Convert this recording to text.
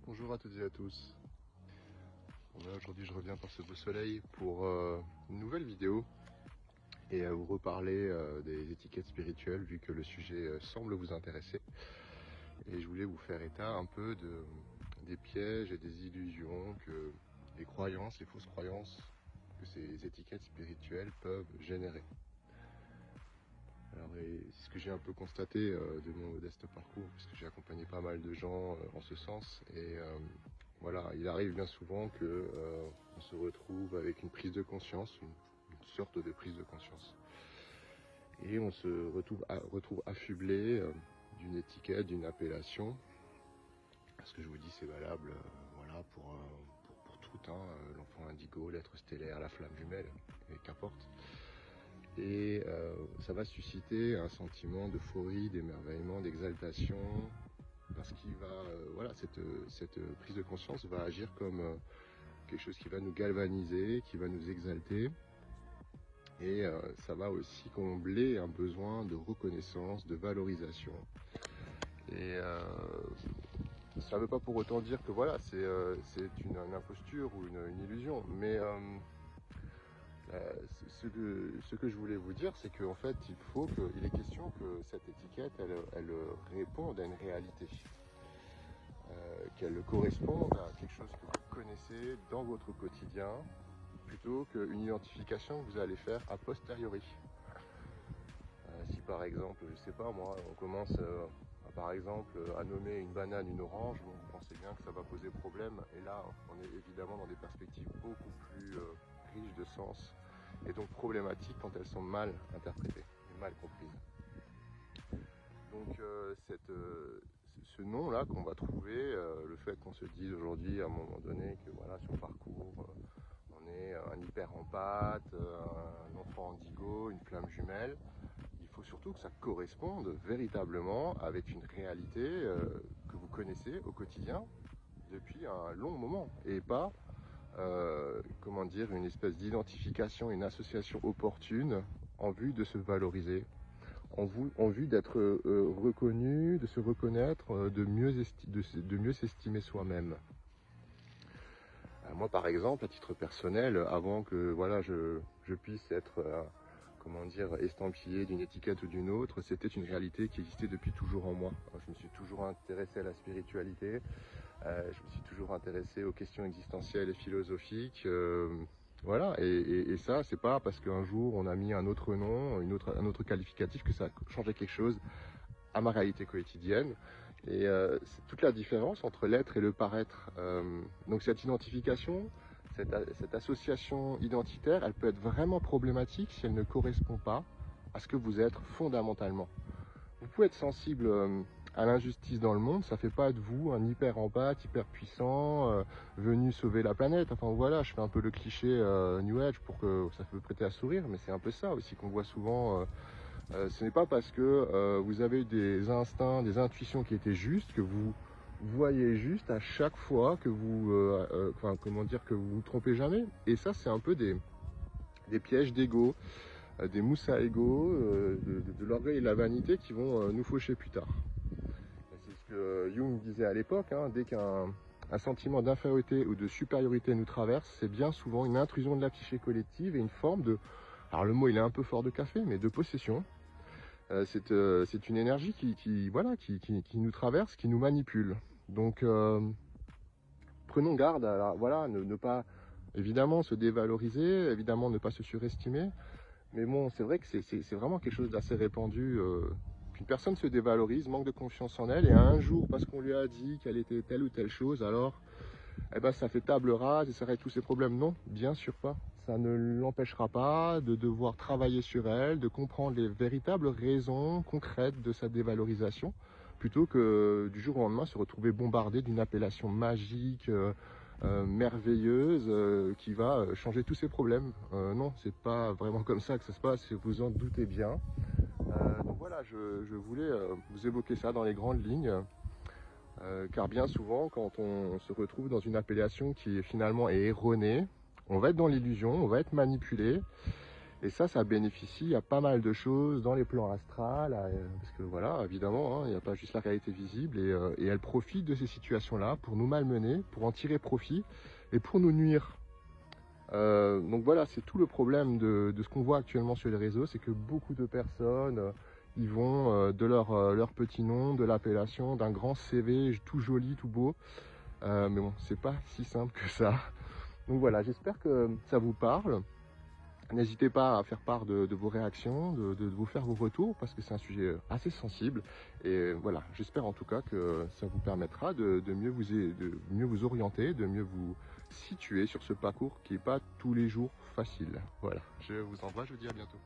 Bonjour à toutes et à tous. Aujourd'hui je reviens par ce beau soleil pour une nouvelle vidéo et à vous reparler des étiquettes spirituelles vu que le sujet semble vous intéresser. Et je voulais vous faire état un peu des pièges et des illusions que les croyances, les fausses croyances que ces étiquettes spirituelles peuvent générer. Alors, c'est ce que j'ai un peu constaté de mon modeste parcours, puisque j'ai accompagné pas mal de gens en ce sens. Et voilà, il arrive bien souvent que on se retrouve avec une prise de conscience, une sorte de prise de conscience. Et on se retrouve affublé d'une étiquette, d'une appellation. Ce que je vous dis, c'est valable voilà, pour tout, hein, l'enfant indigo, l'être stellaire, la flamme jumelle, et qu'importe. Et ça va susciter un sentiment d'euphorie, d'émerveillement, d'exaltation, parce qu'il va, voilà, cette prise de conscience va agir comme quelque chose qui va nous galvaniser, qui va nous exalter, et ça va aussi combler un besoin de reconnaissance, de valorisation. Et ça ne veut pas pour autant dire que voilà, c'est une imposture ou une illusion, mais ce que je voulais vous dire, c'est qu'en fait, il est question que cette étiquette, elle réponde à une réalité, qu'elle corresponde à quelque chose que vous connaissez dans votre quotidien, plutôt qu'une identification que vous allez faire a posteriori. Si par exemple, je sais pas moi, on commence par exemple à nommer une banane une orange, bon, vous pensez bien que ça va poser problème, et là, on est évidemment dans des perspectives beaucoup plus riches de sens, et donc problématiques quand elles sont mal interprétées et mal comprises. Donc ce nom-là qu'on va trouver, le fait qu'on se dise aujourd'hui à un moment donné que voilà, sur le parcours, on est un hyper empathe, un enfant indigo, une flamme jumelle, il faut surtout que ça corresponde véritablement avec une réalité que vous connaissez au quotidien depuis un long moment, et pas comment dire, une espèce d'identification, une association opportune en vue de se valoriser, en vue d'être reconnu, de se reconnaître, de mieux s'estimer soi-même. Moi par exemple, à titre personnel, avant que voilà, je puisse être comment dire, estampillé d'une étiquette ou d'une autre, c'était une réalité qui existait depuis toujours en moi. Je me suis toujours intéressé à la spiritualité, je me suis toujours intéressé aux questions existentielles et philosophiques, voilà, et ça, c'est pas parce qu'un jour on a mis un autre nom, un autre qualificatif que ça a changé quelque chose à ma réalité quotidienne. Et c'est toute la différence entre l'être et le paraître. Donc cette identification, cette association identitaire, elle peut être vraiment problématique si elle ne correspond pas à ce que vous êtes fondamentalement. Vous pouvez être sensible à l'injustice dans le monde, ça fait pas de vous un hyper empathe, hyper puissant, venu sauver la planète. Enfin voilà, je fais un peu le cliché New Age pour que ça peut prêter à sourire, mais c'est un peu ça aussi qu'on voit souvent. Ce n'est pas parce que vous avez des instincts, des intuitions qui étaient justes que vous voyez juste à chaque fois que vous, enfin comment dire, que vous vous trompez jamais. Et ça, c'est un peu des pièges d'ego, des mousses à ego, de l'orgueil et de la vanité qui vont nous faucher plus tard. C'est ce que Jung disait à l'époque, hein, dès qu'un sentiment d'infériorité ou de supériorité nous traverse, c'est bien souvent une intrusion de la psyché collective et une forme de, alors le mot il est un peu fort de café, mais de possession. C'est une énergie qui nous traverse, qui nous manipule. Donc prenons garde à voilà, ne pas évidemment se dévaloriser, évidemment ne pas se surestimer. Mais bon, c'est vrai que c'est vraiment quelque chose d'assez répandu. Qu'une personne se dévalorise, manque de confiance en elle, et un jour, parce qu'on lui a dit qu'elle était telle ou telle chose, alors eh ben, ça fait table rase et ça règle tous ses problèmes. Non, bien sûr pas. Ça ne l'empêchera pas de devoir travailler sur elle, de comprendre les véritables raisons concrètes de sa dévalorisation, plutôt que du jour au lendemain se retrouver bombardé d'une appellation magique, merveilleuse, qui va changer tous ses problèmes. Non, c'est pas vraiment comme ça que ça se passe, vous en doutez bien. Donc voilà, je voulais vous évoquer ça dans les grandes lignes. Car bien souvent, quand on se retrouve dans une appellation qui finalement est erronée, on va être dans l'illusion, on va être manipulé, Et ça bénéficie à pas mal de choses dans les plans astrales, parce que voilà, évidemment, hein, il n'y a pas juste la réalité visible, et elle profite de ces situations-là pour nous malmener, pour en tirer profit et pour nous nuire. Donc voilà, c'est tout le problème de ce qu'on voit actuellement sur les réseaux, c'est que beaucoup de personnes, ils vont de leur petit nom, de l'appellation, d'un grand CV tout joli, tout beau, mais bon, c'est pas si simple que ça. Donc voilà, j'espère que ça vous parle. N'hésitez pas à faire part de vos réactions, de vous faire vos retours, parce que c'est un sujet assez sensible. Et voilà, j'espère en tout cas que ça vous permettra de mieux vous orienter, de mieux vous situer sur ce parcours qui n'est pas tous les jours facile. Voilà, je vous envoie, je vous dis à bientôt.